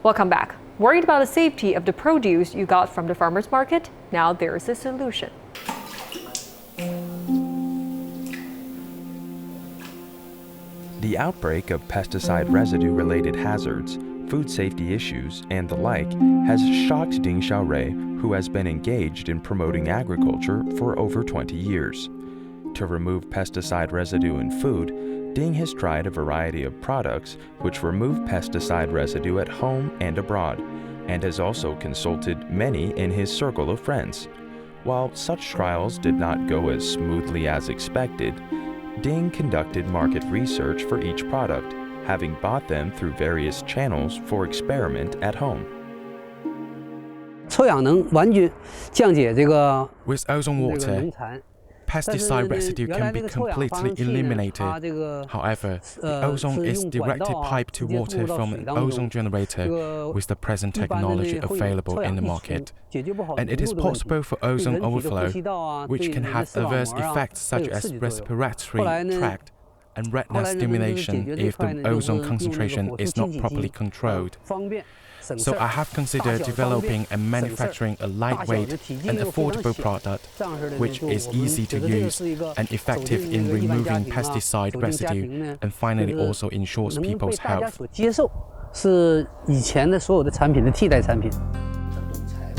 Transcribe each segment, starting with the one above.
Welcome back. Worried about the safety of the produce you got from the farmer's market? Now there's a solution. The outbreak of pesticide residue-related hazards, food safety issues, and the like has shocked Ding Xiaorui, who has been engaged in promoting agriculture for over 20 years. To remove pesticide residue in food, Ding has tried a variety of products which remove pesticide residue at home and abroad, and has also consulted many in his circle of friends. While such trials did not go as smoothly as expected, Ding conducted market research for each product, having bought them through various channels for experiment at home. With ozone water, pesticide residue can be completely eliminated. However, the ozone is directly piped to water from an ozone generator with the present technology available in the market. And it is possible for ozone overflow, which can have adverse effects such as respiratory tract and retinal stimulation if the ozone concentration is not properly controlled. So I have considered developing and manufacturing a lightweight and affordable product which is easy to use and effective in removing pesticide residue and finally also ensures people's health.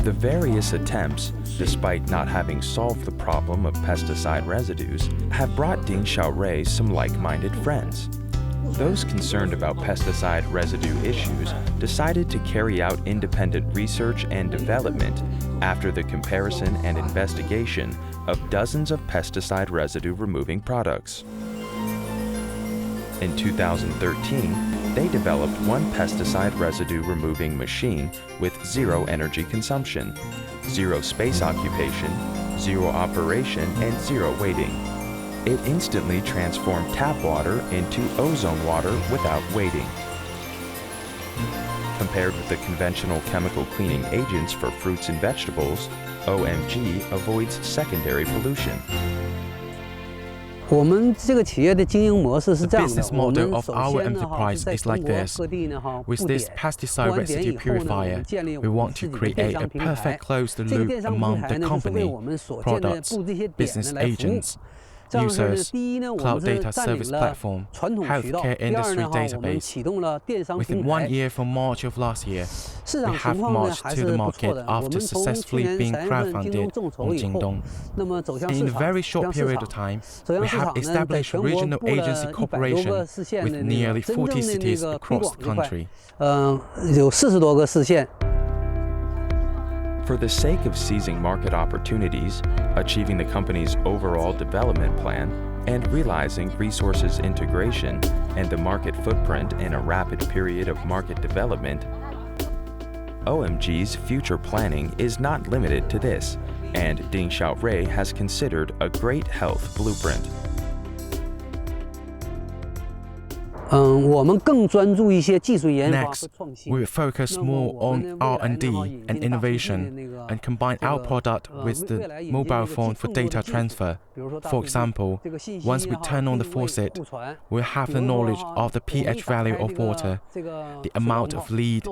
The various attempts, despite not having solved the problem of pesticide residues, have brought Ding Xiaorui some like-minded friends. Those concerned about pesticide residue issues decided to carry out independent research and development after the comparison and investigation of dozens of pesticide residue removing products. In 2013, they developed one pesticide residue removing machine with zero energy consumption, zero space occupation, zero operation, and zero waiting. It instantly transformed tap water into ozone water without waiting. Compared with the conventional chemical cleaning agents for fruits and vegetables, OMG avoids secondary pollution. The business model of our enterprise is like this. With this pesticide residue purifier, we want to create a perfect closed loop among the company, products, business agents, users, cloud data service platform, healthcare industry database. Within 1 year from March of last year, we have marched to the market after successfully being crowdfunded on Jingdong. In a very short period of time, we have established regional agency cooperation with nearly 40 cities across the country. For the sake of seizing market opportunities, achieving the company's overall development plan, and realizing resources integration and the market footprint in a rapid period of market development, OMG's future planning is not limited to this, and Ding Xiaorui has considered a great health blueprint. Next, we will focus more on R&D and innovation and combine our product with the mobile phone for data transfer. For example, once we turn on the faucet, we'll have the knowledge of the pH value of water, the amount of lead,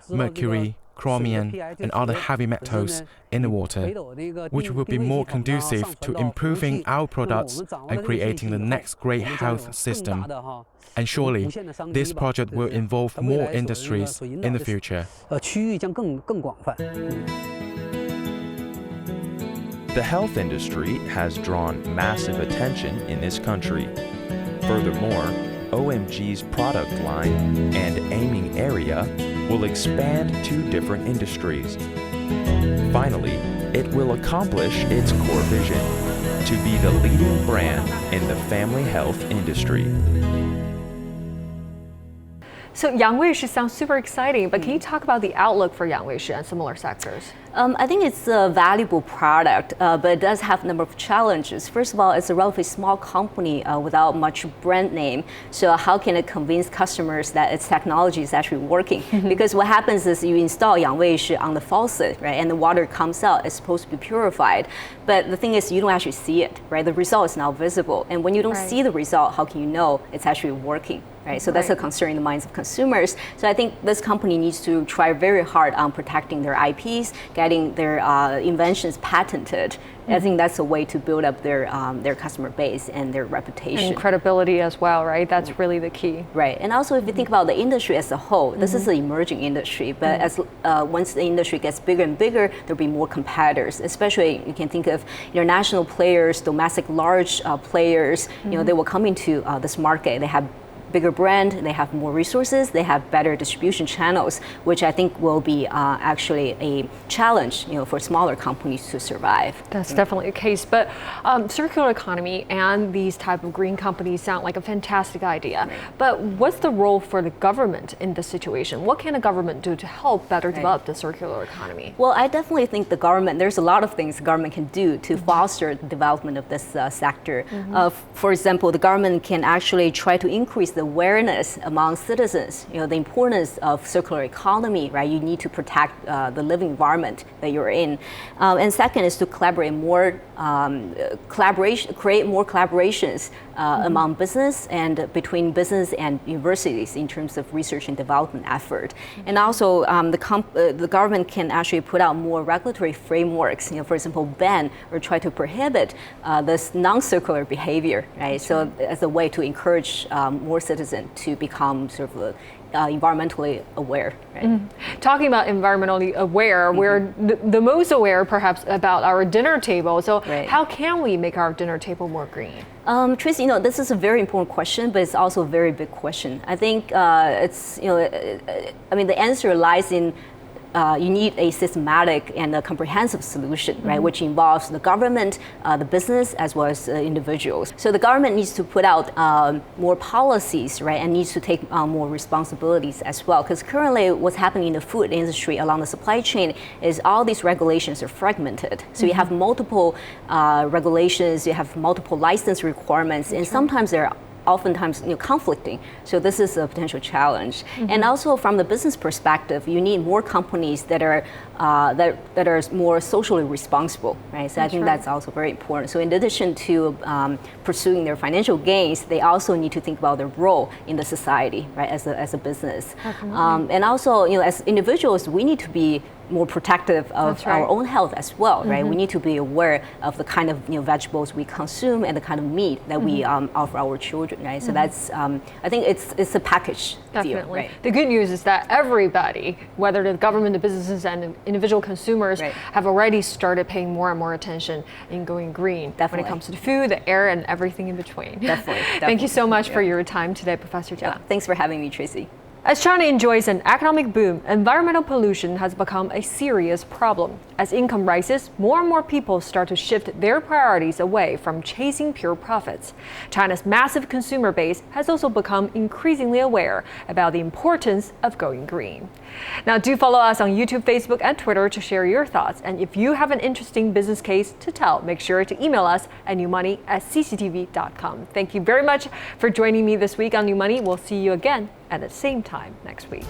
mercury, chromium, and other heavy metals in the water, which will be more conducive to improving our products and creating the next great health system. And surely, this project will involve more industries in the future. The health industry has drawn massive attention in this country. Furthermore, OMG's product line and aiming area will expand to different industries. Finally, it will accomplish its core vision, to be the leading brand in the family health industry. So Yang Weishi sounds super exciting, but can you talk about the outlook for Yang Weishi and similar sectors? I think it's a valuable product, but it does have a number of challenges. First of all, it's a relatively small company without much brand name. So how can it convince customers that its technology is actually working? Because what happens is you install 氧位是 on the faucet, right? And the water comes out, it's supposed to be purified. But the thing is, you don't actually see it, right? The result is now visible. And when you don't see the result, how can you know it's actually working? Right, so that's a concern in the minds of consumers. So I think this company needs to try very hard on protecting their IPs, getting their inventions patented. I think that's a way to build up their customer base and their reputation. And credibility as well, right? That's really the key. Right, and also if you think about the industry as a whole, this is an emerging industry, but as once the industry gets bigger and bigger, there'll be more competitors. Especially you can think of international players, domestic large players. You know, they will come into this market. They have bigger brand, they have more resources, they have better distribution channels, which I think will be actually a challenge, you know, for smaller companies to survive. That's definitely a case. But circular economy and these type of green companies sound like a fantastic idea. But what's the role for the government in this situation? What can the government do to help better develop the circular economy? Well, I definitely think the government, there's a lot of things the government can do to foster the development of this sector. For example, the government can actually try to increase the awareness among citizens, you know, the importance of circular economy, right? You need to protect the living environment that you're in. And second is to collaborate more, create more collaborations among business and between business and universities in terms of research and development effort. And also the government can actually put out more regulatory frameworks, you know, for example, ban or try to prohibit this non-circular behavior, right? So as a way to encourage more citizens to become sort of environmentally aware. Right? Talking about environmentally aware, we're the most aware perhaps about our dinner table. So how can we make our dinner table more green? Tracy, you know, this is a very important question, but it's also a very big question. I think it's, you know, I mean, the answer lies in you need a systematic and a comprehensive solution, right, which involves the government, the business, as well as individuals. So the government needs to put out more policies, right, and needs to take more responsibilities as well. Because currently what's happening in the food industry along the supply chain is all these regulations are fragmented. So you have multiple regulations, you have multiple license requirements, and sometimes they're oftentimes, you know, conflicting. So this is a potential challenge. And also from the business perspective, you need more companies that are that are more socially responsible, right? So I think that's also very important. So in addition to pursuing their financial gains, they also need to think about their role in the society, right, as a business. And also, you know, as individuals, we need to be more protective of our own health as well, right? We need to be aware of the kind of, you know, vegetables we consume and the kind of meat that we offer our children, right? So that's, I think it's a package deal, right? The good news is that everybody, whether the government, the businesses, and individual consumers, have already started paying more and more attention in going green when it comes to the food, the air, and everything in between. Definitely. Thank you so much for your time today, Professor Jia. Thanks for having me, Tracy. As China enjoys an economic boom, environmental pollution has become a serious problem. As income rises, more and more people start to shift their priorities away from chasing pure profits. China's massive consumer base has also become increasingly aware about the importance of going green. Now, do follow us on YouTube, Facebook, and Twitter to share your thoughts. And if you have an interesting business case to tell, make sure to email us at newmoney@cctv.com. Thank you very much for joining me this week on New Money. We'll see you again at the same time next week.